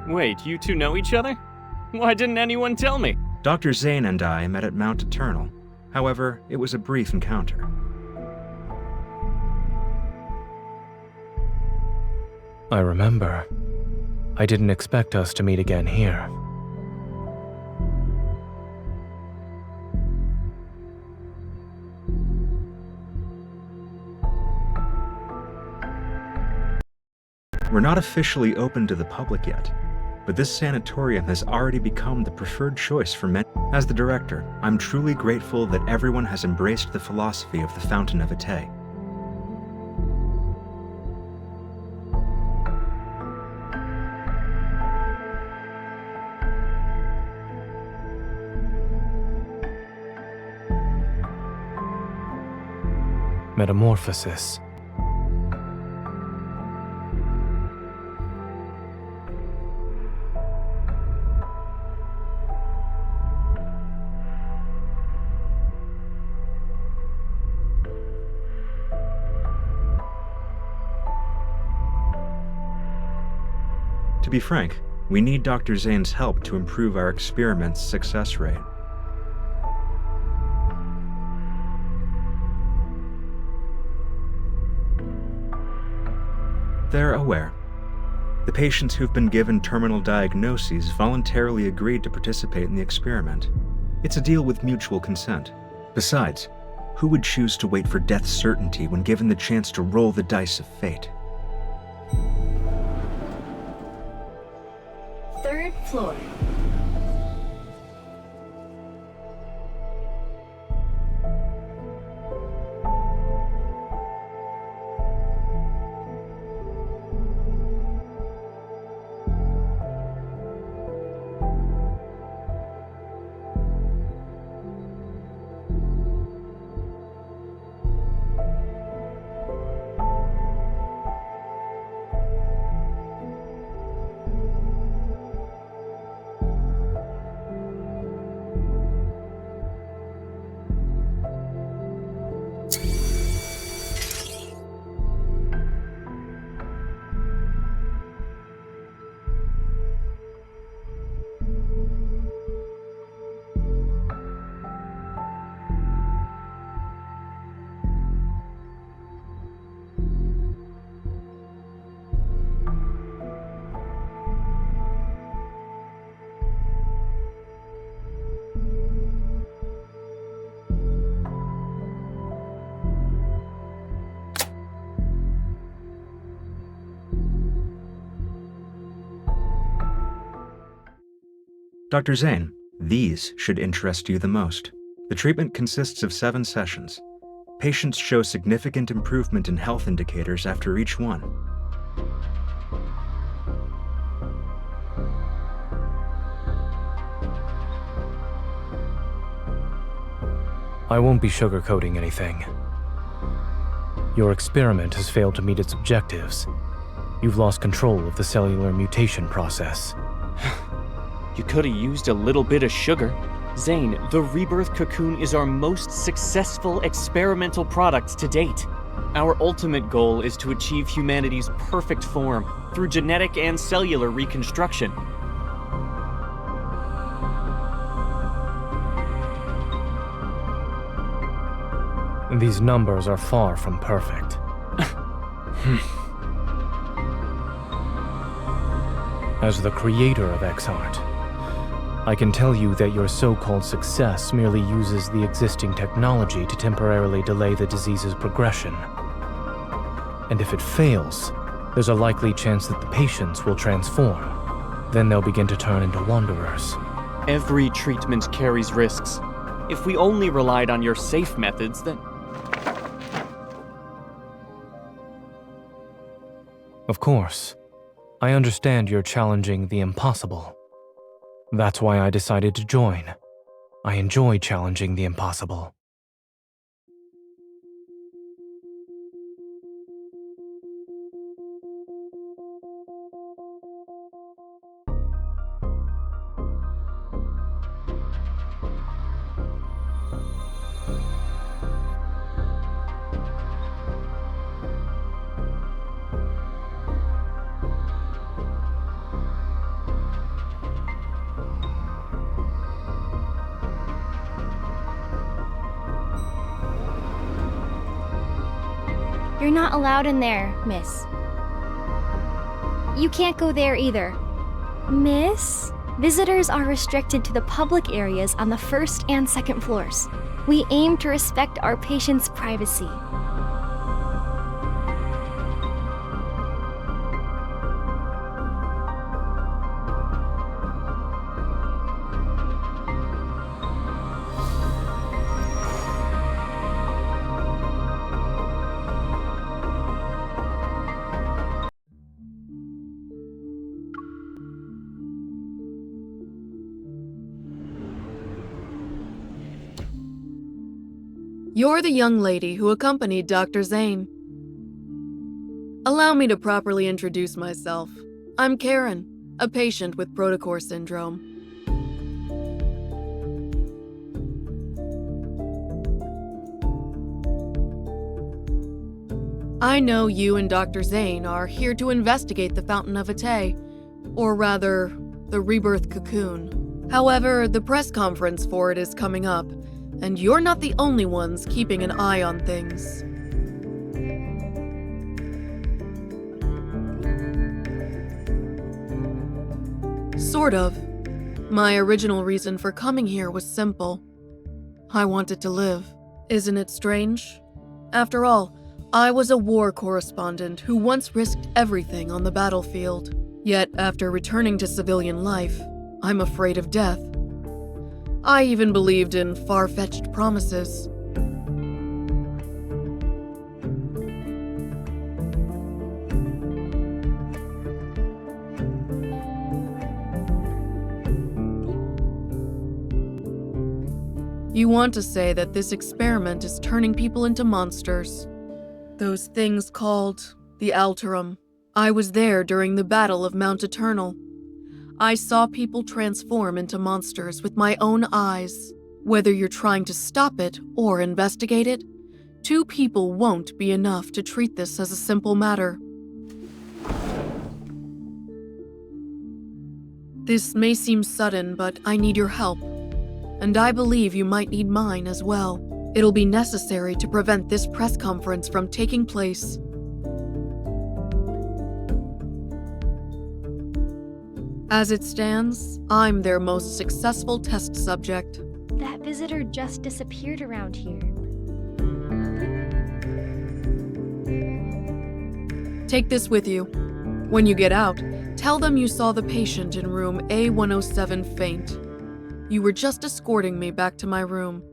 Wait, you two know each other? Why didn't anyone tell me? Dr. Zane and I met at Mount Eternal. However, it was a brief encounter. I remember. I didn't expect us to meet again here. We're not officially open to the public yet, but this sanatorium has already become the preferred choice for many. As the director, I'm truly grateful that everyone has embraced the philosophy of the Fountain of Ate. Metamorphosis. To be frank, we need Dr. Zane's help to improve our experiment's success rate. They're aware. The patients who've been given terminal diagnoses voluntarily agreed to participate in the experiment. It's a deal with mutual consent. Besides, who would choose to wait for death's certainty when given the chance to roll the dice of fate? Third floor. Dr. Zane, these should interest you the most. The treatment consists of 7 sessions. Patients show significant improvement in health indicators after each one. I won't be sugarcoating anything. Your experiment has failed to meet its objectives. You've lost control of the cellular mutation process. You could have used a little bit of sugar. Zane, the Rebirth Cocoon is our most successful experimental product to date. Our ultimate goal is to achieve humanity's perfect form through genetic and cellular reconstruction. These numbers are far from perfect. As the creator of X-Art, I can tell you that your so-called success merely uses the existing technology to temporarily delay the disease's progression. And if it fails, there's a likely chance that the patients will transform. Then they'll begin to turn into wanderers. Every treatment carries risks. If we only relied on your safe methods, then... Of course, I understand you're challenging the impossible. That's why I decided to join. I enjoy challenging the impossible. You're not allowed in there, miss. You can't go there either. Miss? Visitors are restricted to the public areas on the first and second floors. We aim to respect our patients' privacy. You're the young lady who accompanied Dr. Zane. Allow me to properly introduce myself. I'm Karen, a patient with Protocore syndrome. I know you and Dr. Zane are here to investigate the Fountain of Ate, or rather, the Rebirth Cocoon. However, the press conference for it is coming up, and you're not the only ones keeping an eye on things. Sort of. My original reason for coming here was simple. I wanted to live. Isn't it strange? After all, I was a war correspondent who once risked everything on the battlefield. Yet, after returning to civilian life, I'm afraid of death. I even believed in far-fetched promises. You want to say that this experiment is turning people into monsters. Those things called the Alterum. I was there during the Battle of Mount Eternal. I saw people transform into monsters with my own eyes. Whether you're trying to stop it or investigate it, 2 people won't be enough to treat this as a simple matter. This may seem sudden, but I need your help. And I believe you might need mine as well. It'll be necessary to prevent this press conference from taking place. As it stands, I'm their most successful test subject. That visitor just disappeared around here. Take this with you. When you get out, tell them you saw the patient in room A107 faint. You were just escorting me back to my room.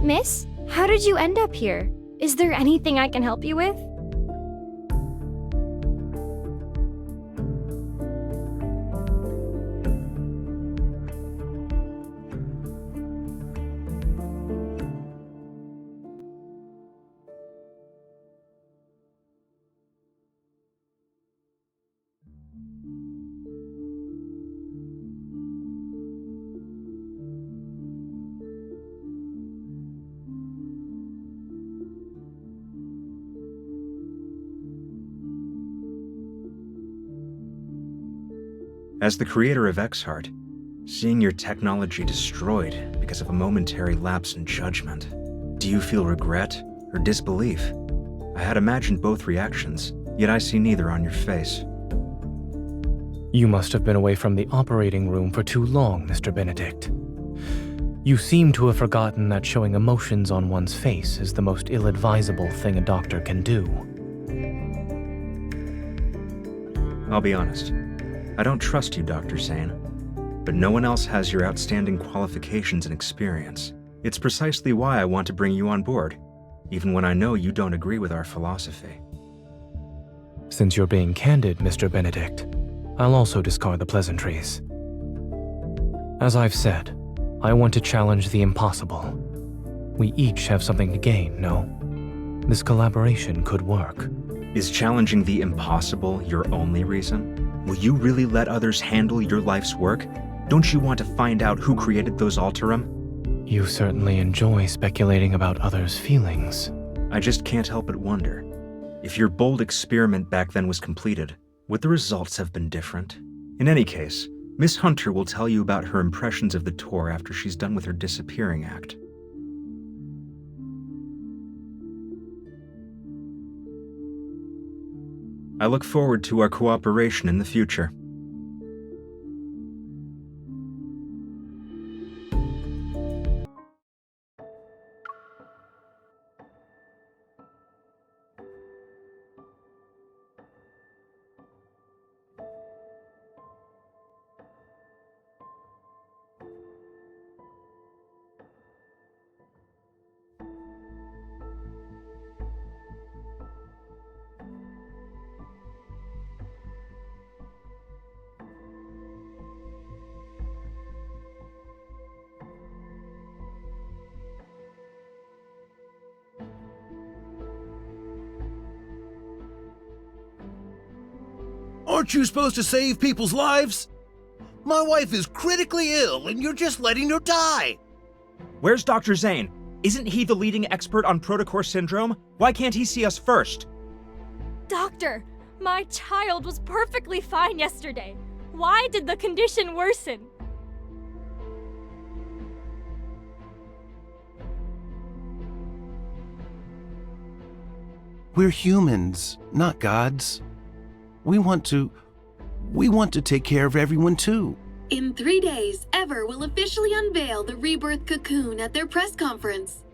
Miss, how did you end up here? Is there anything I can help you with? As the creator of Exart, seeing your technology destroyed because of a momentary lapse in judgment, do you feel regret or disbelief? I had imagined both reactions, yet I see neither on your face. You must have been away from the operating room for too long, Mr. Benedict. You seem to have forgotten that showing emotions on one's face is the most ill-advisable thing a doctor can do. I'll be honest. I don't trust you, Dr. Zane, but no one else has your outstanding qualifications and experience. It's precisely why I want to bring you on board, even when I know you don't agree with our philosophy. Since you're being candid, Mr. Benedict, I'll also discard the pleasantries. As I've said, I want to challenge the impossible. We each have something to gain, no? This collaboration could work. Is challenging the impossible your only reason? Will you really let others handle your life's work? Don't you want to find out who created those Alterum? You certainly enjoy speculating about others' feelings. I just can't help but wonder. If your bold experiment back then was completed, would the results have been different? In any case, Miss Hunter will tell you about her impressions of the tour after she's done with her disappearing act. I look forward to our cooperation in the future. Aren't you supposed to save people's lives? My wife is critically ill and you're just letting her die. Where's Dr. Zane? Isn't he the leading expert on protocore syndrome? Why can't he see us first? Doctor, my child was perfectly fine yesterday. Why did the condition worsen? We're humans, not gods. We want to take care of everyone too. In 3 days, Ever will officially unveil the Rebirth Cocoon at their press conference.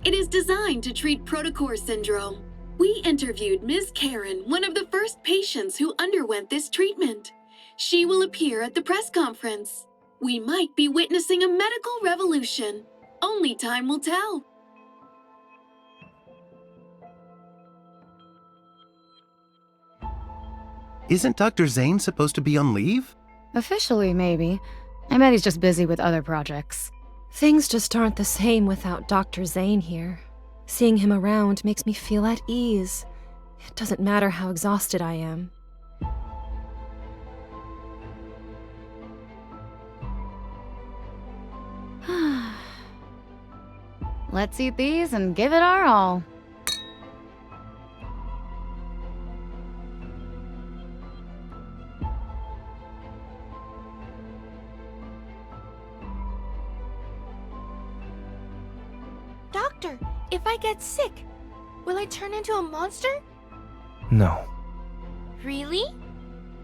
It is designed to treat protocore syndrome. We interviewed Ms. Karen, one of the first patients who underwent this treatment. She will appear at the press conference. We might be witnessing a medical revolution. Only time will tell. Isn't Dr. Zane supposed to be on leave? Officially, maybe. I bet he's just busy with other projects. Things just aren't the same without Dr. Zane here. Seeing him around makes me feel at ease. It doesn't matter how exhausted I am. Let's eat these and give it our all. Doctor, if I get sick, will I turn into a monster? No. Really?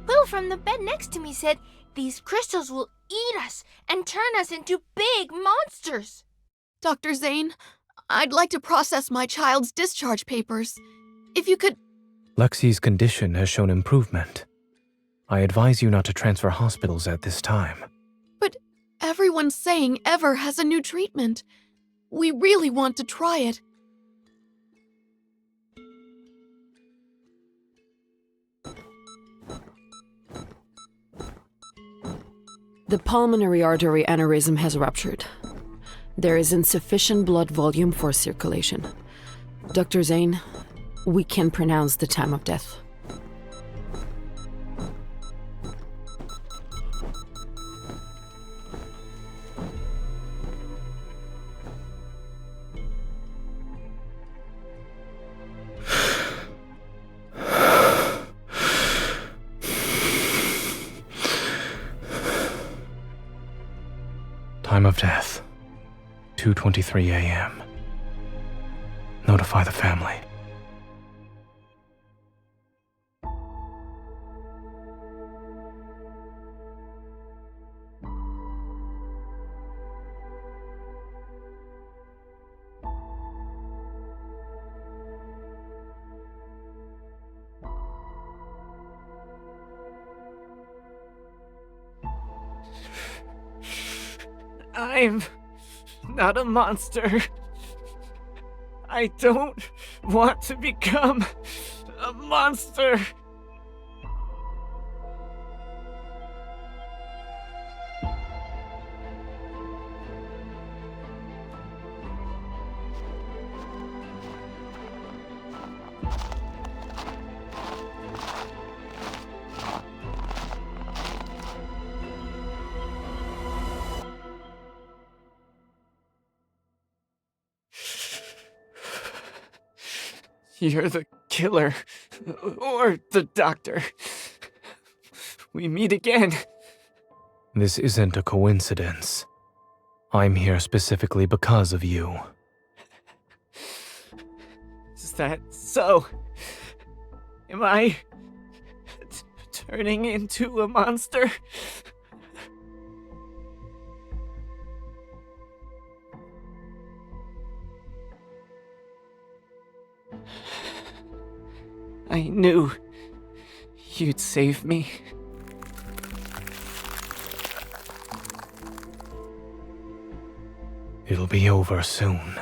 Will from the bed next to me said these crystals will eat us and turn us into big monsters. Dr. Zane, I'd like to process my child's discharge papers. If you could... Lexi's condition has shown improvement. I advise you not to transfer hospitals at this time. But everyone's saying Ever has a new treatment. We really want to try it. The pulmonary artery aneurysm has ruptured. There is insufficient blood volume for circulation. Dr. Zane, we can pronounce the time of death. Time of death, 2:23 a.m. Notify the family. I'm not a monster. I don't want to become a monster. You're the killer, or the doctor. We meet again. This isn't a coincidence. I'm here specifically because of you. Is that so? Am I turning into a monster? I knew you'd save me. It'll be over soon.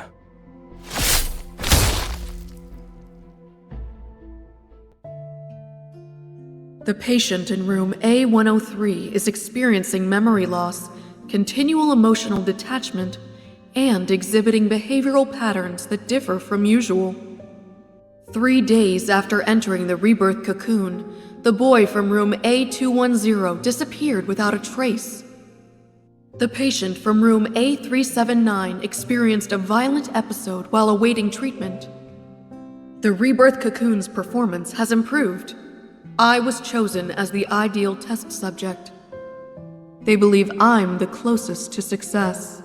The patient in room A103 is experiencing memory loss, continual emotional detachment, and exhibiting behavioral patterns that differ from usual. 3 days after entering the Rebirth Cocoon, the boy from room A210 disappeared without a trace. The patient from room A379 experienced a violent episode while awaiting treatment. The Rebirth Cocoon's performance has improved. I was chosen as the ideal test subject. They believe I'm the closest to success.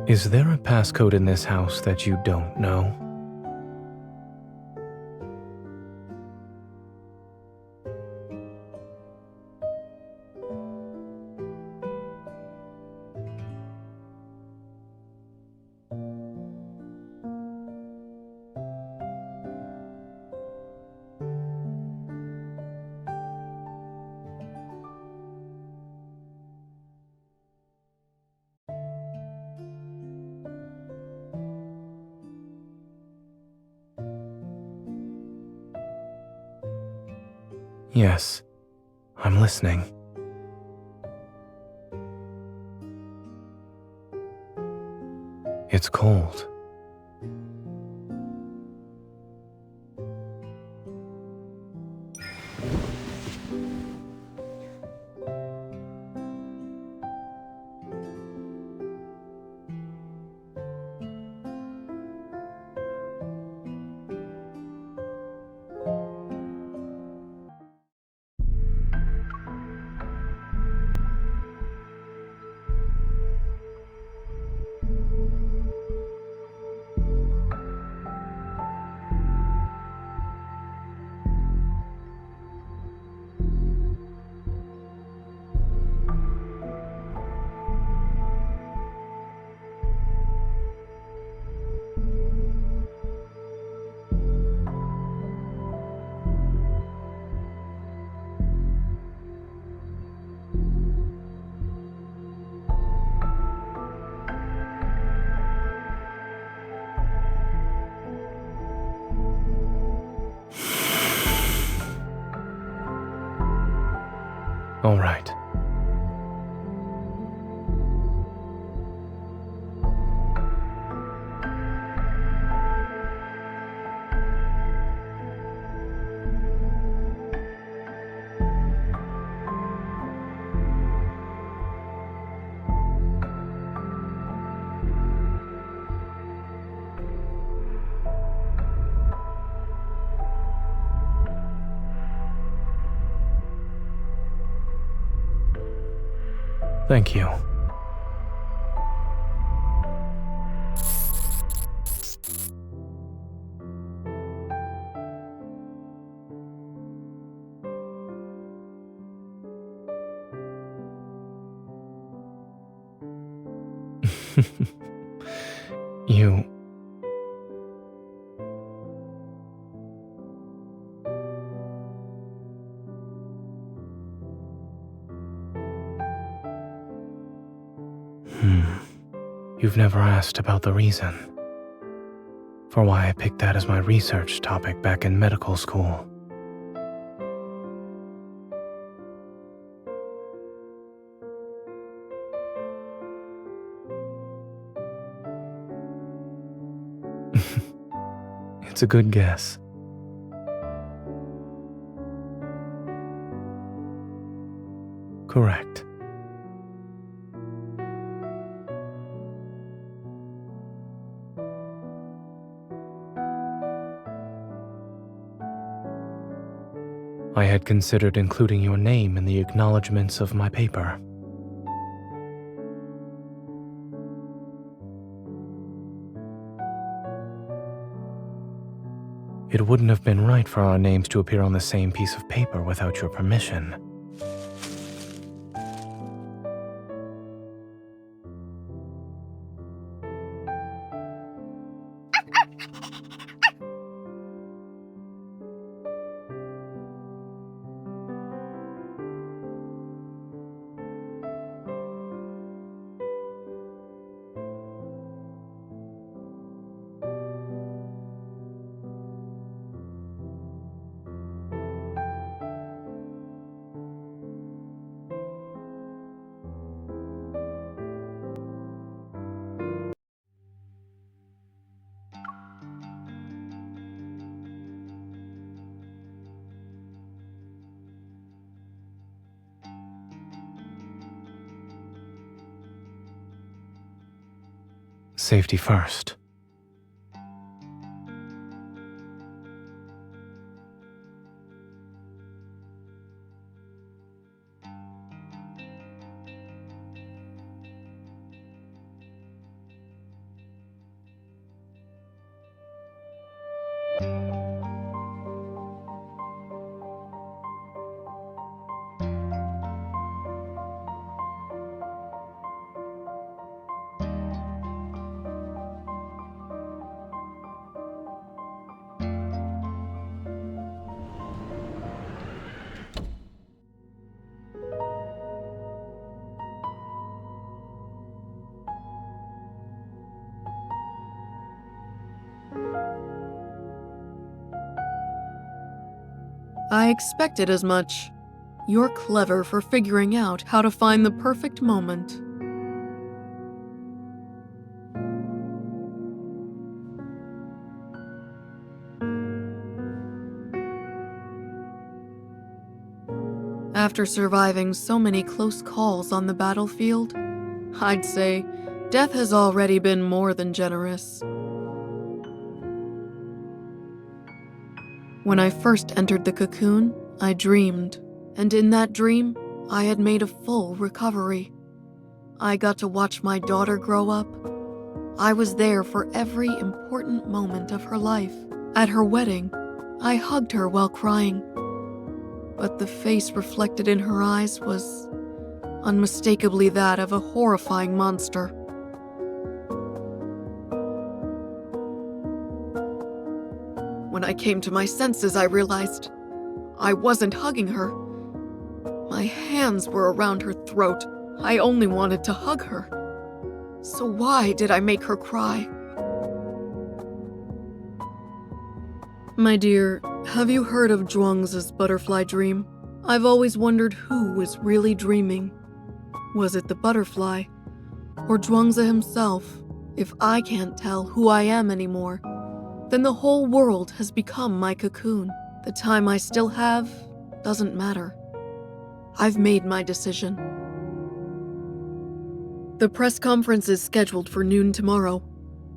Is there a passcode in this house that you don't know? Yes, I'm listening. It's cold. All right. Thank you. You... You've never asked about the reason for why I picked that as my research topic back in medical school. It's a good guess. Correct. I had considered including your name in the acknowledgments of my paper. It wouldn't have been right for our names to appear on the same piece of paper without your permission. Safety first. I expected as much. You're clever for figuring out how to find the perfect moment. After surviving so many close calls on the battlefield, I'd say death has already been more than generous. When I first entered the cocoon, I dreamed, and in that dream, I had made a full recovery. I got to watch my daughter grow up. I was there for every important moment of her life. At her wedding, I hugged her while crying, but the face reflected in her eyes was unmistakably that of a horrifying monster. When I came to my senses, I realized I wasn't hugging her. My hands were around her throat. I only wanted to hug her. So why did I make her cry? My dear, have you heard of Zhuangzi's butterfly dream? I've always wondered who was really dreaming. Was it the butterfly? Or Zhuangzi himself? If I can't tell who I am anymore, then the whole world has become my cocoon. The time I still have doesn't matter. I've made my decision. The press conference is scheduled for noon tomorrow,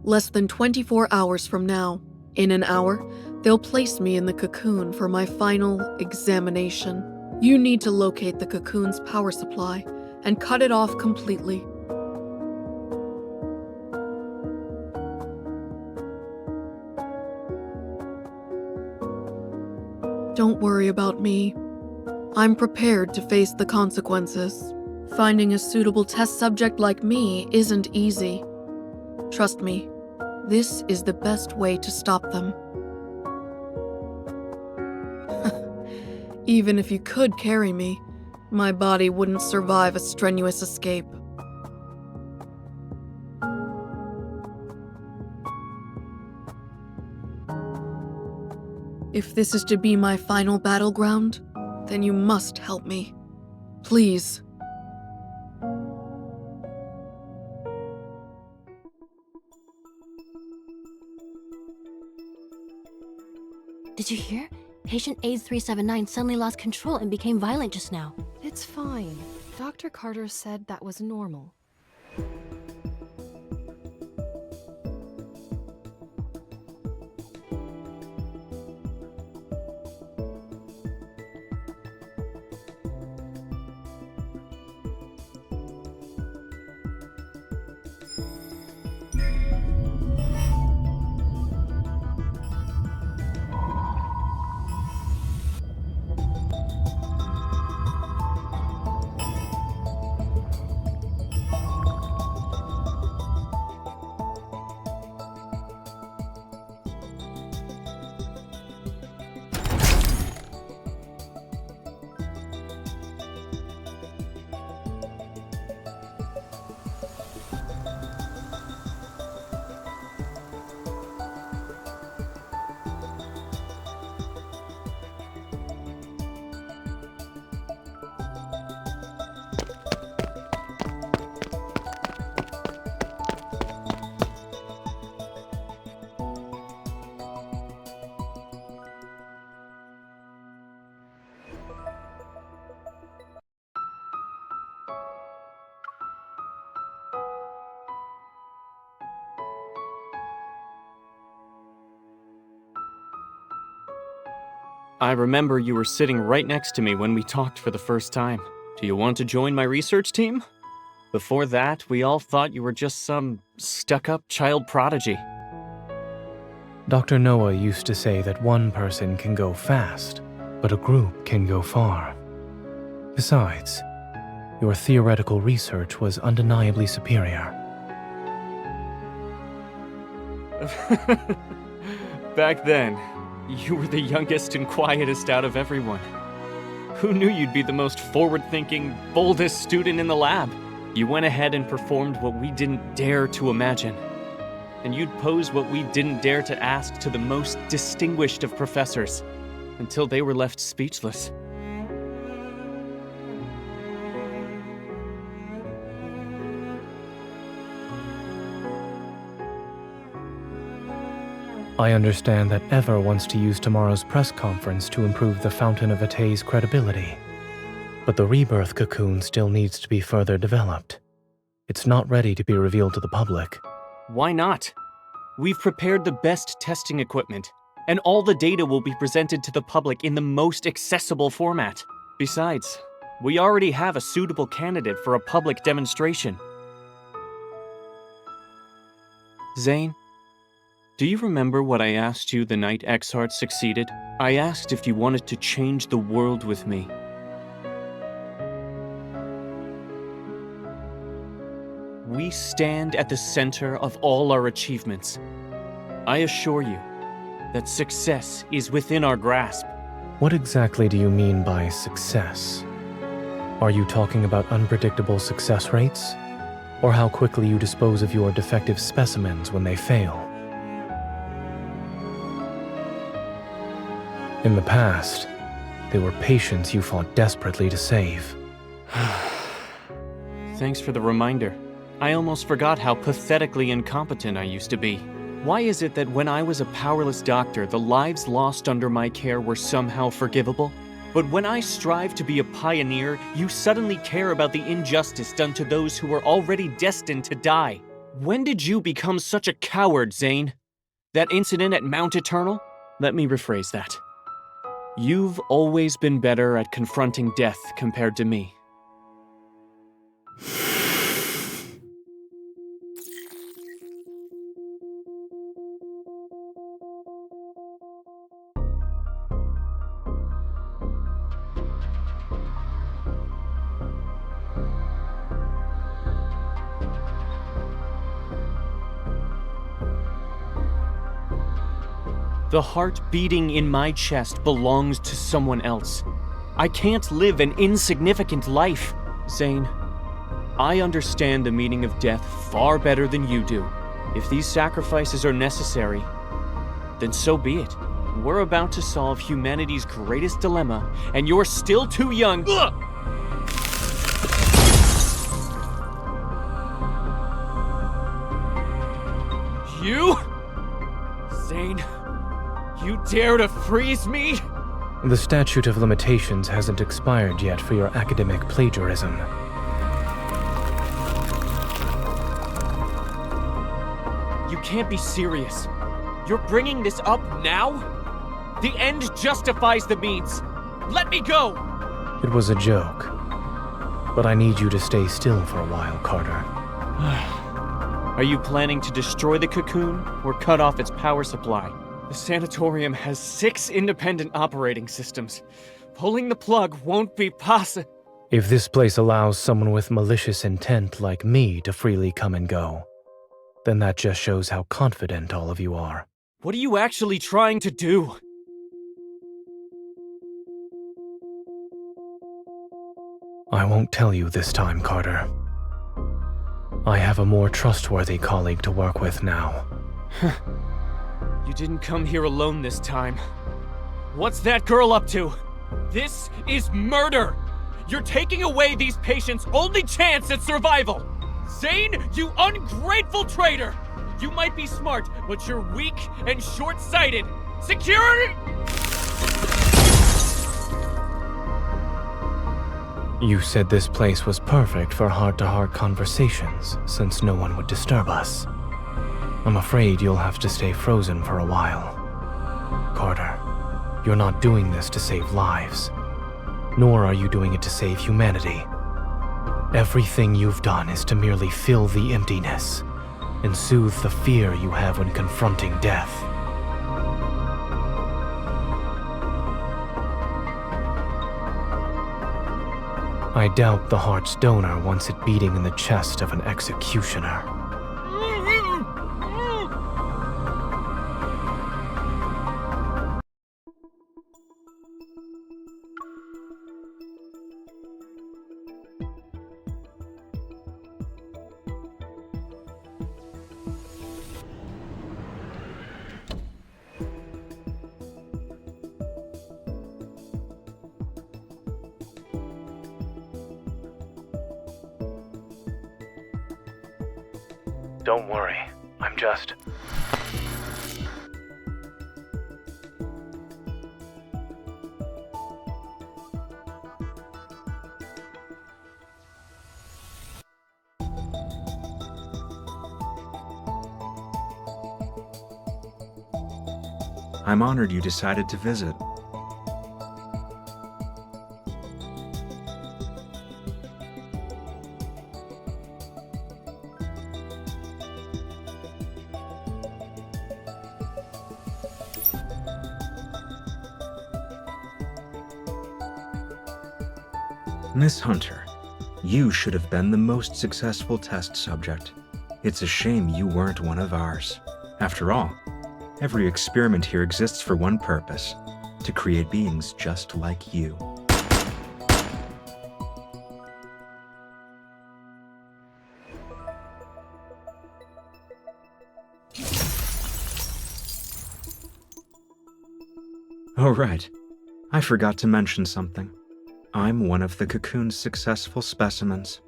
less than 24 hours from now. In an hour, they'll place me in the cocoon for my final examination. You need to locate the cocoon's power supply and cut it off completely. Don't worry about me. I'm prepared to face the consequences. Finding a suitable test subject like me isn't easy. Trust me, this is the best way to stop them. Even if you could carry me, my body wouldn't survive a strenuous escape. If this is to be my final battleground, then you must help me. Please. Did you hear? Patient A379 suddenly lost control and became violent just now. It's fine. Dr. Carter said that was normal. I remember you were sitting right next to me when we talked for the first time. Do you want to join my research team? Before that, we all thought you were just some stuck-up child prodigy. Dr. Noah used to say that one person can go fast, but a group can go far. Besides, your theoretical research was undeniably superior. Back then, you were the youngest and quietest out of everyone. Who knew you'd be the most forward-thinking, boldest student in the lab? You went ahead and performed what we didn't dare to imagine. And you'd pose what we didn't dare to ask to the most distinguished of professors, until they were left speechless. I understand that Ever wants to use tomorrow's press conference to improve the Fountain of Ate's credibility. But the Rebirth Cocoon still needs to be further developed. It's not ready to be revealed to the public. Why not? We've prepared the best testing equipment, and all the data will be presented to the public in the most accessible format. Besides, we already have a suitable candidate for a public demonstration. Zane, do you remember what I asked you the night Exart succeeded? I asked if you wanted to change the world with me. We stand at the center of all our achievements. I assure you that success is within our grasp. What exactly do you mean by success? Are you talking about unpredictable success rates? Or how quickly you dispose of your defective specimens when they fail? In the past, they were patients you fought desperately to save. Thanks for the reminder. I almost forgot how pathetically incompetent I used to be. Why is it that when I was a powerless doctor, the lives lost under my care were somehow forgivable? But when I strive to be a pioneer, you suddenly care about the injustice done to those who were already destined to die. When did you become such a coward, Zane? That incident at Mount Eternal? Let me rephrase that. You've always been better at confronting death compared to me. The heart beating in my chest belongs to someone else. I can't live an insignificant life. Zane, I understand the meaning of death far better than you do. If these sacrifices are necessary, then so be it. We're about to solve humanity's greatest dilemma, and you're still too young. Ugh! You? Zane, you dare to freeze me? The statute of limitations hasn't expired yet for your academic plagiarism. You can't be serious. You're bringing this up now? The end justifies the means. Let me go! It was a joke. But I need you to stay still for a while, Carter. Are you planning to destroy the cocoon or cut off its power supply? The sanatorium has 6 independent operating systems. Pulling the plug won't be possible. If this place allows someone with malicious intent like me to freely come and go, then that just shows how confident all of you are. What are you actually trying to do? I won't tell you this time, Carter. I have a more trustworthy colleague to work with now. You didn't come here alone this time. What's that girl up to? This is murder! You're taking away these patients' only chance at survival! Zane, you ungrateful traitor! You might be smart, but you're weak and short-sighted! Security! You said this place was perfect for heart-to-heart conversations, since no one would disturb us. I'm afraid you'll have to stay frozen for a while. Carter, you're not doing this to save lives, nor are you doing it to save humanity. Everything you've done is to merely fill the emptiness and soothe the fear you have when confronting death. I doubt the heart's donor wants it beating in the chest of an executioner. Don't worry, I'm just... I'm honored you decided to visit. Miss Hunter, you should have been the most successful test subject. It's a shame you weren't one of ours. After all, every experiment here exists for one purpose: to create beings just like you. Oh right, I forgot to mention something. I'm one of the cocoon's successful specimens.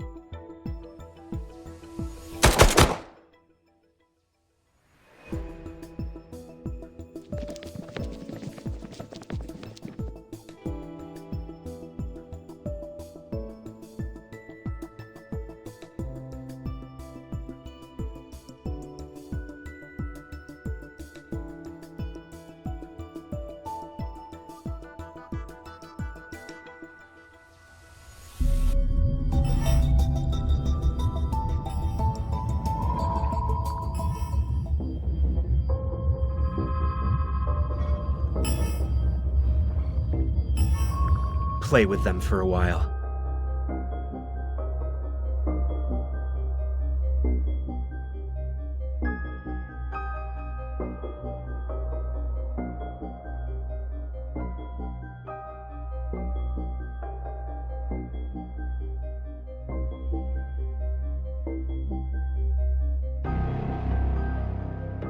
Play with them for a while.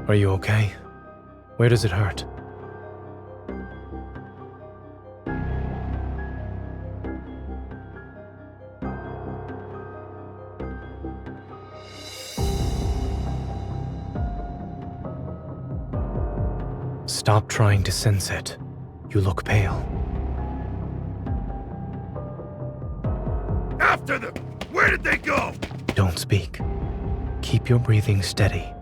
Are you okay? Where does it hurt? Stop trying to sense it. You look pale. After them! Where did they go? Don't speak. Keep your breathing steady.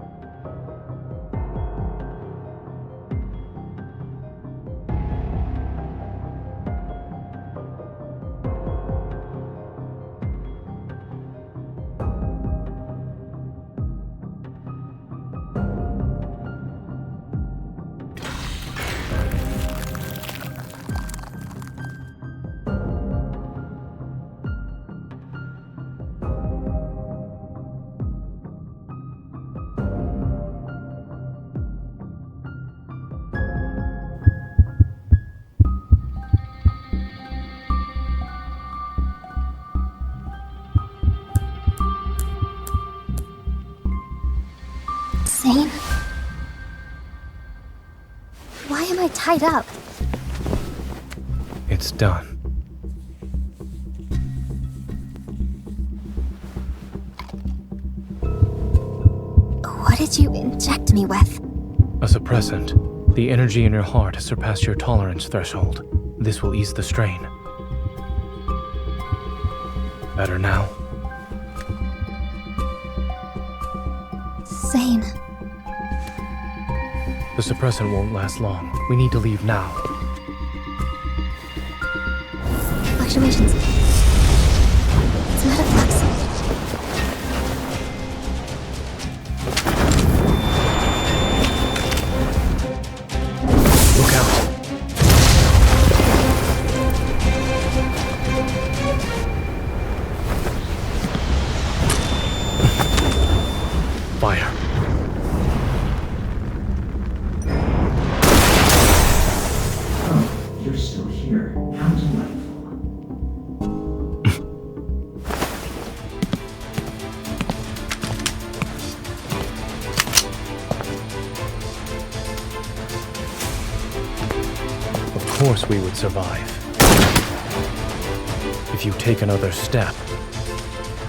Zane? Why am I tied up? It's done. What did you inject me with? A suppressant. The energy in your heart has surpassed your tolerance threshold. This will ease the strain. Better now? Zane. The suppressant won't last long. We need to leave now. Fluctuations. It's metaflux. Look out. Fire. You're still here. How delightful. Of course we would survive. If you take another step,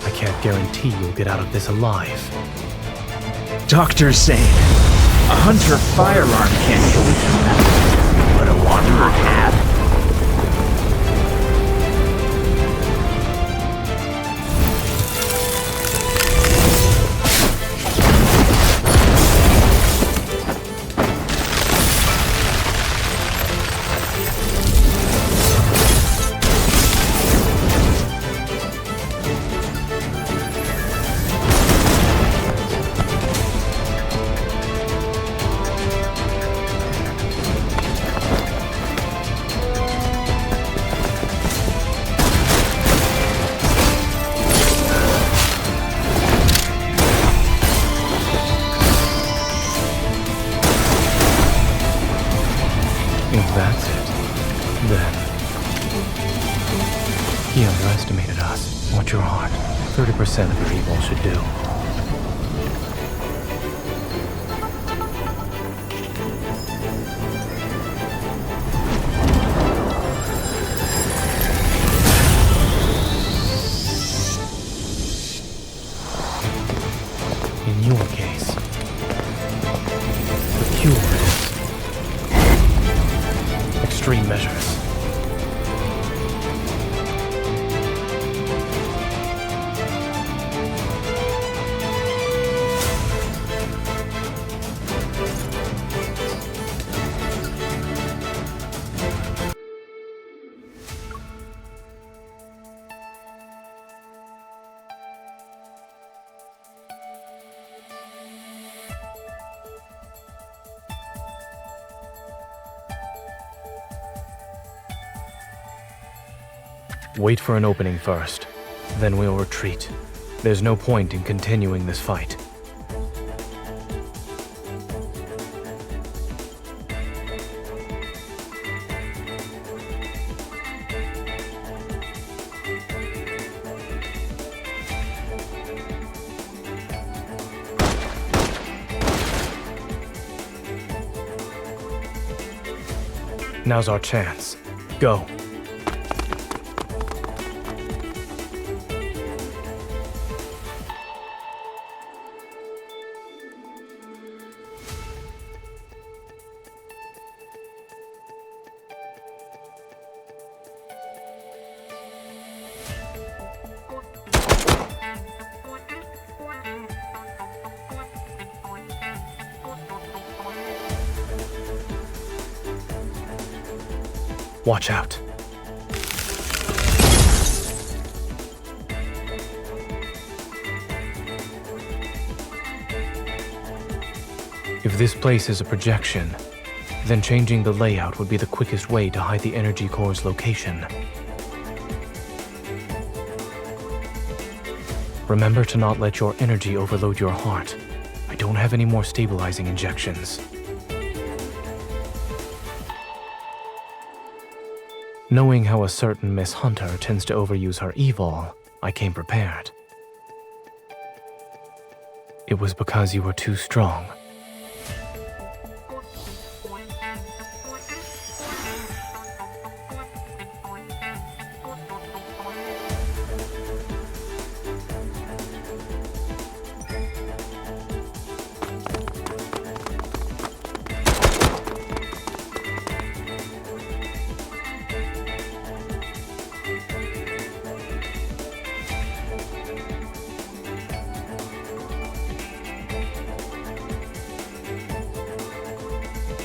I can't guarantee you'll get out of this alive. Dr. Zane, a hunter firearm can't kill you, but a wanderer can. If that's it, then... He underestimated us. Watch your heart. 30% of your evil should do. In your case, the cure is extreme measures. Wait for an opening first, then we'll retreat. There's no point in continuing this fight. Now's our chance. Go. Watch out. If this place is a projection, then changing the layout would be the quickest way to hide the energy core's location. Remember to not let your energy overload your heart. I don't have any more stabilizing injections. Knowing how a certain Miss Hunter tends to overuse her evil, I came prepared. It was because you were too strong.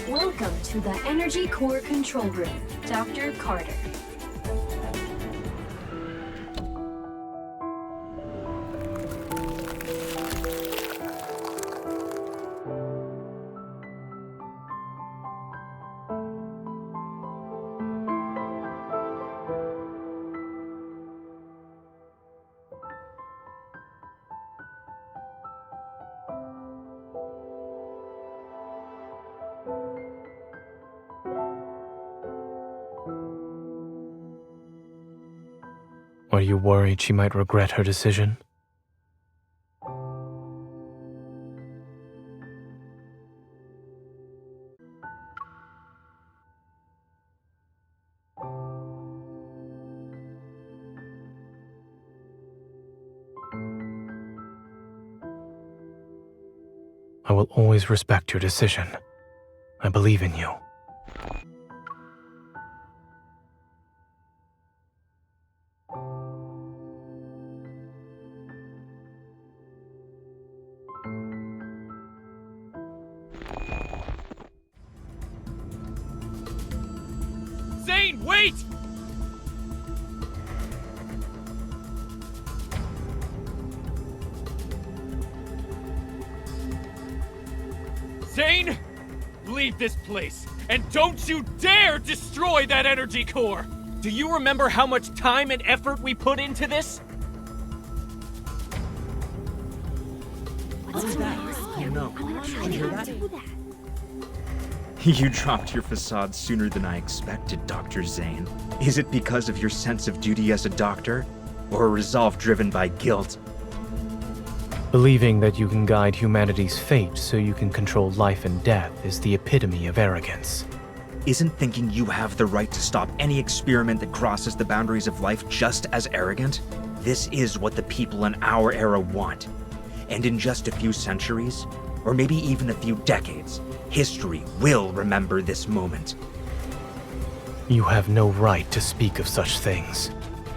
Welcome to the Energy Core Control Room, Dr. Carter. Are you worried she might regret her decision? I will always respect your decision. I believe in you. Zane, wait! Zane, leave this place, and don't you dare destroy that energy core! Do you remember how much time and effort we put into this? What's that? Oh no. Did you hear that? You dropped your facade sooner than I expected, Dr. Zane. Is it because of your sense of duty as a doctor, or a resolve driven by guilt? Believing that you can guide humanity's fate so you can control life and death is the epitome of arrogance. Isn't thinking you have the right to stop any experiment that crosses the boundaries of life just as arrogant? This is what the people in our era want. And in just a few centuries, or maybe even a few decades, history will remember this moment. You have no right to speak of such things.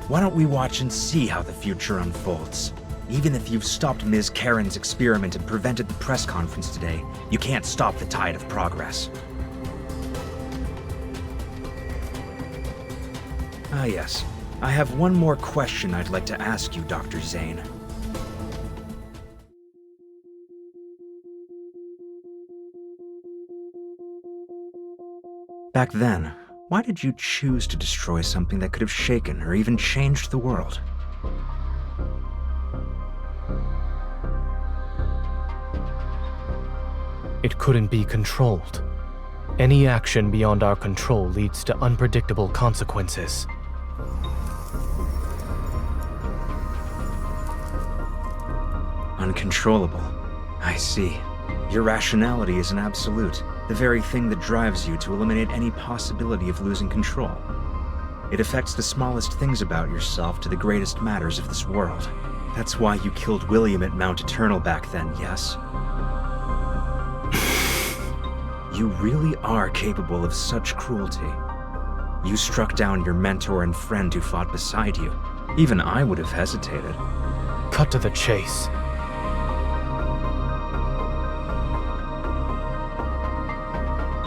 Why don't we watch and see how the future unfolds? Even if you've stopped Ms. Karen's experiment and prevented the press conference today, you can't stop the tide of progress. Ah yes, I have one more question I'd like to ask you, Dr. Zane. Back then, why did you choose to destroy something that could have shaken or even changed the world? It couldn't be controlled. Any action beyond our control leads to unpredictable consequences. Uncontrollable. I see. Your rationality is an absolute. the very thing that drives you to eliminate any possibility of losing control. It affects the smallest things about yourself to the greatest matters of this world. That's why you killed William at Mount Eternal back then, yes? You really are capable of such cruelty. You struck down your mentor and friend who fought beside you. Even I would have hesitated. Cut to the chase.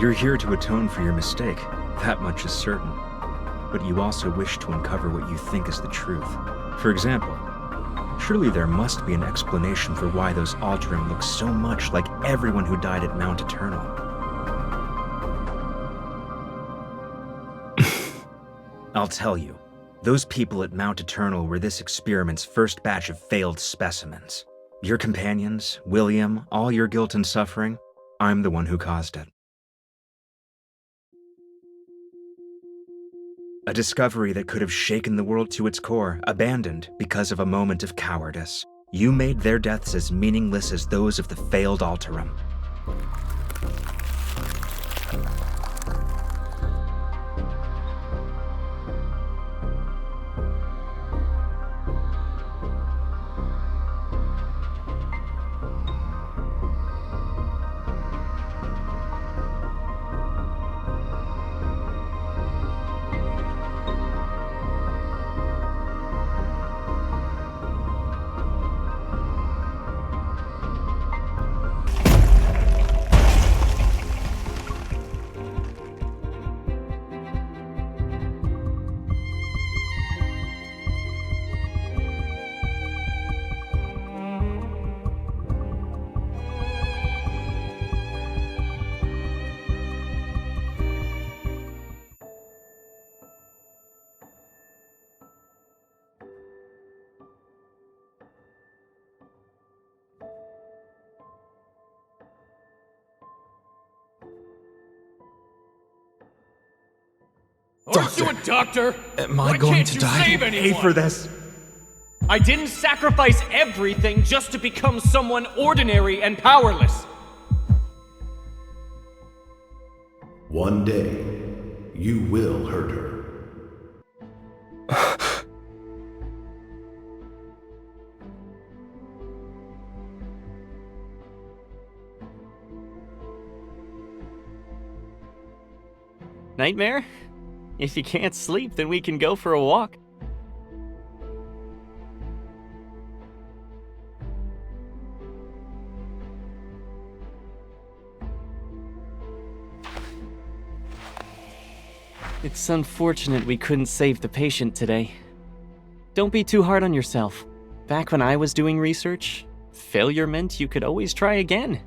You're here to atone for your mistake, that much is certain. But you also wish to uncover what you think is the truth. For example, surely there must be an explanation for why those Alterum look so much like everyone who died at Mount Eternal. I'll tell you, those people at Mount Eternal were this experiment's first batch of failed specimens. Your companions, William, all your guilt and suffering, I'm the one who caused it. A discovery that could have shaken the world to its core, abandoned because of a moment of cowardice. You made their deaths as meaningless as those of the failed Alterum. Aren't you a doctor? Am I Why going can't to you die? save anyone? Pay for this? I didn't sacrifice everything just to become someone ordinary and powerless. One day, you will hurt her. Nightmare? If you can't sleep, then we can go for a walk. It's unfortunate we couldn't save the patient today. Don't be too hard on yourself. Back when I was doing research, failure meant you could always try again.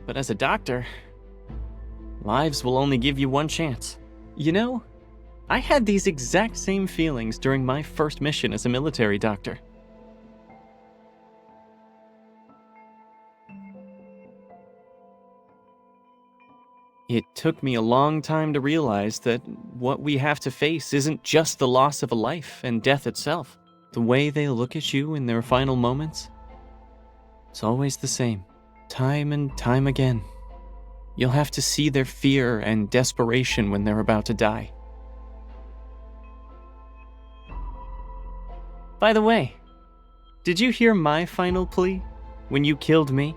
But as a doctor, lives will only give you one chance. You know, I had these exact same feelings during my first mission as a military doctor. It took me a long time to realize that what we have to face isn't just the loss of a life and death itself. The way they look at you in their final moments, it's always the same, time and time again. You'll have to see their fear and desperation when they're about to die. By the way, did you hear my final plea when you killed me?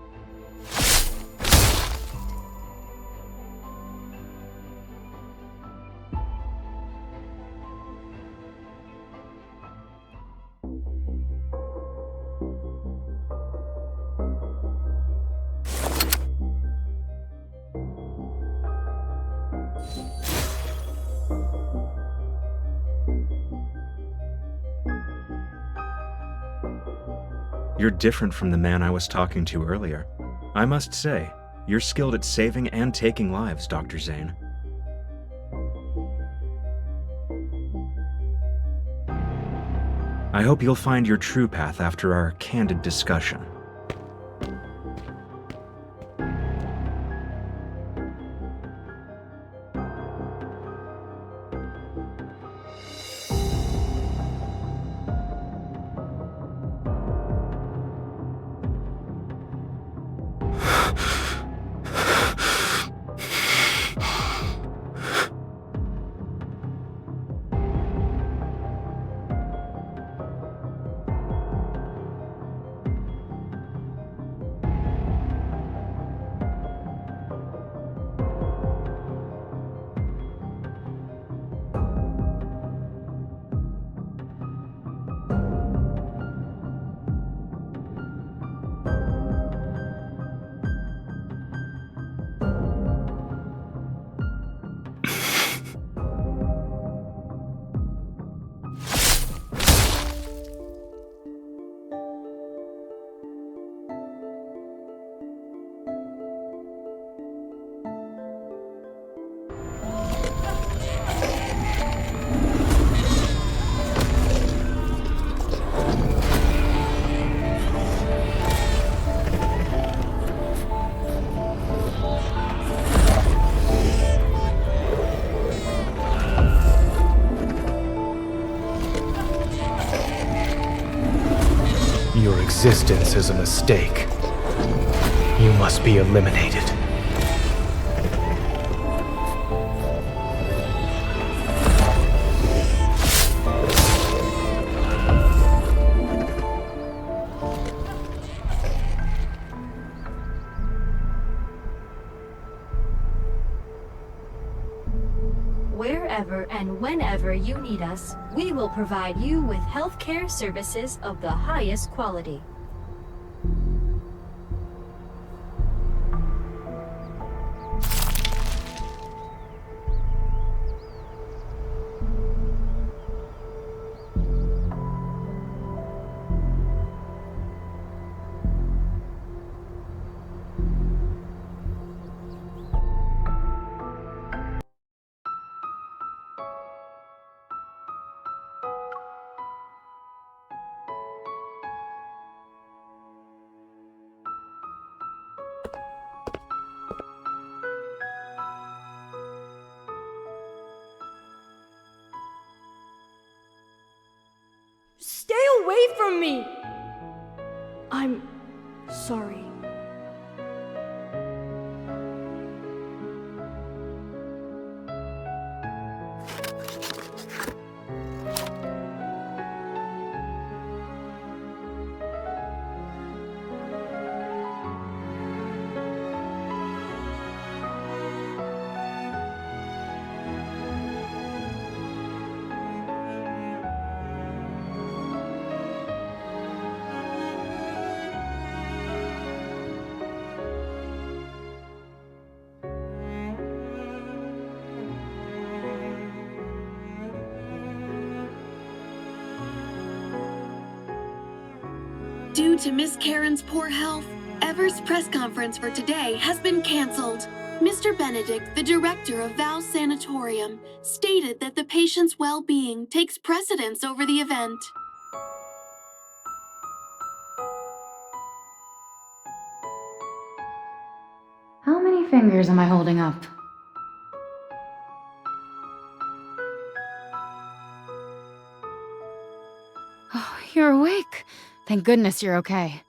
You're different from the man I was talking to earlier. I must say, you're skilled at saving and taking lives, Dr. Zane. I hope you'll find your true path after our candid discussion. existence is a mistake. You must be eliminated. Wherever and whenever you need us, we will provide you with healthcare services of the highest quality. Stay away from me! I'm sorry. Due to Miss Karen's poor health, Ever's press conference for today has been canceled. Mr. Benedict, the director of Val's Sanatorium, stated that the patient's well-being takes precedence over the event. How many fingers am I holding up? Oh, you're awake. Thank goodness you're okay.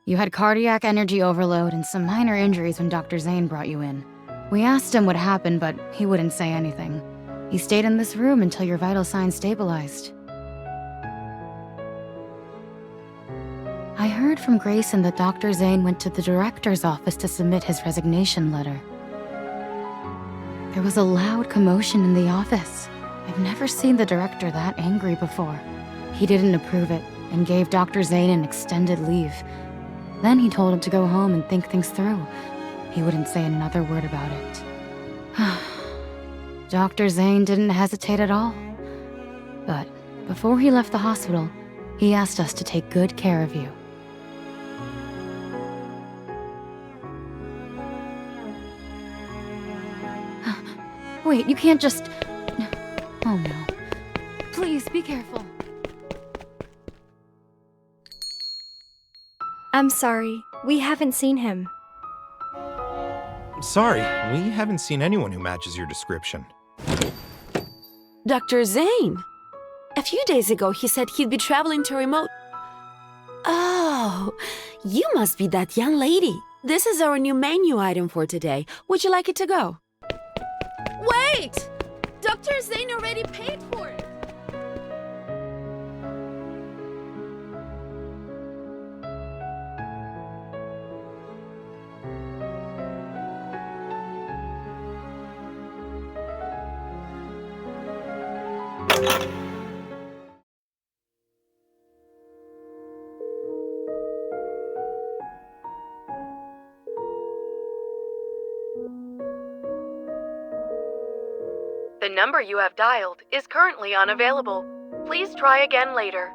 You had cardiac energy overload and some minor injuries when Dr. Zane brought you in. We asked him what happened, but he wouldn't say anything. He stayed in this room until your vital signs stabilized. I heard from Grayson that Dr. Zane went to the director's office to submit his resignation letter. There was a loud commotion in the office. I've never seen the director that angry before. He didn't approve it and gave Dr. Zane an extended leave. Then he told him to go home and think things through. He wouldn't say another word about it. Dr. Zane didn't hesitate at all. But before he left the hospital, he asked us to take good care of you. Wait, you can't just... Oh no. Please, be careful. I'm sorry, we haven't seen him. Sorry, we haven't seen anyone who matches your description. Dr. Zane! A few days ago, he said he'd be traveling to remote... Oh, you must be that young lady. This is our new menu item for today. Would you like it to go? Wait! Dr. Zane already paid for it! The number you have dialed is currently unavailable. Please try again later.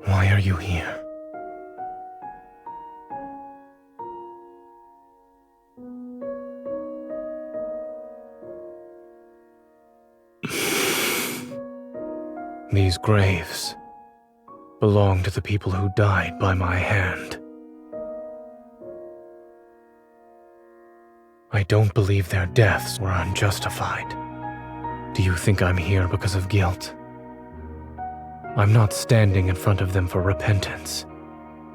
Why are you here? These graves belong to the people who died by my hand. I don't believe their deaths were unjustified. Do you think I'm here because of guilt? I'm not standing in front of them for repentance,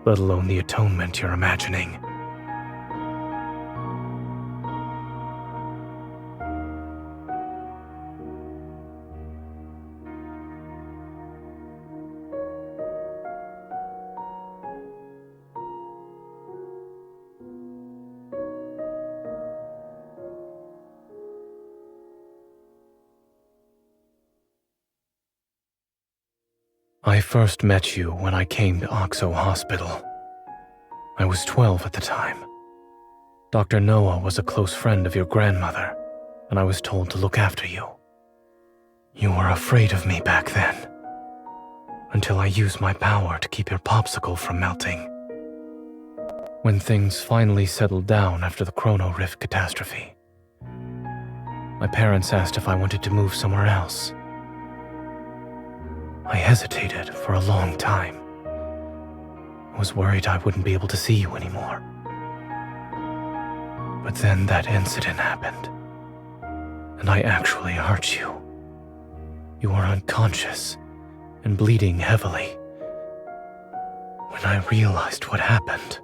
let alone the atonement you're imagining. I first met you when I came to Oxo Hospital. I was 12 at the time. Dr. Noah was a close friend of your grandmother, and I was told to look after you. You were afraid of me back then, until I used my power to keep your popsicle from melting. When things finally settled down after the Chrono Rift catastrophe, my parents asked if I wanted to move somewhere else. I hesitated for a long time. I was worried I wouldn't be able to see you anymore. But then that incident happened, and I actually hurt you. You were unconscious and bleeding heavily. When I realized what happened,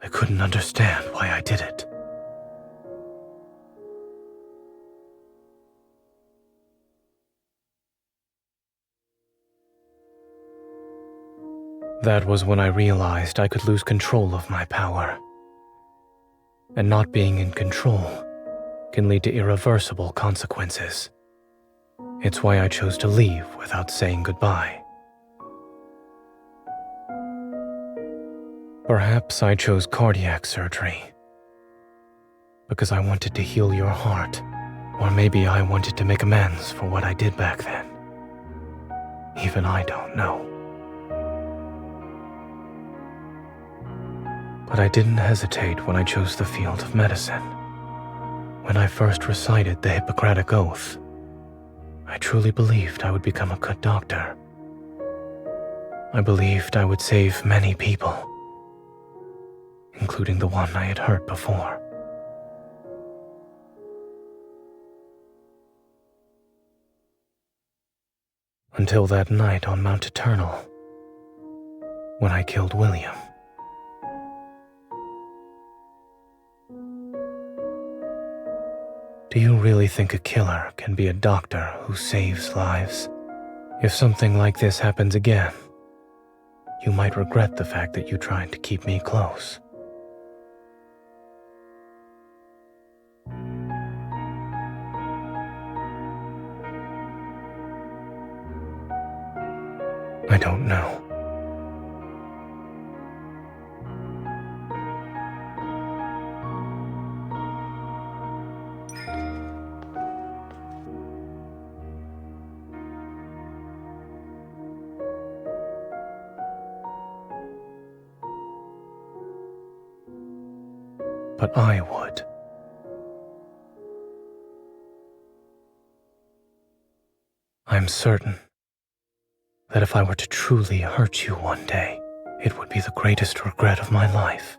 I couldn't understand why I did it. That was when I realized I could lose control of my power. And not being in control can lead to irreversible consequences. It's why I chose to leave without saying goodbye. Perhaps I chose cardiac surgery because I wanted to heal your heart, or maybe I wanted to make amends for what I did back then. Even I don't know. But I didn't hesitate when I chose the field of medicine. When I first recited the Hippocratic Oath, I truly believed I would become a good doctor. I believed I would save many people, including the one I had hurt before. Until that night on Mount Eternal, when I killed William. Do you really think a killer can be a doctor who saves lives? If something like this happens again, you might regret the fact that you tried to keep me close. I don't know. But I would. I'm certain that if I were to truly hurt you one day, it would be the greatest regret of my life.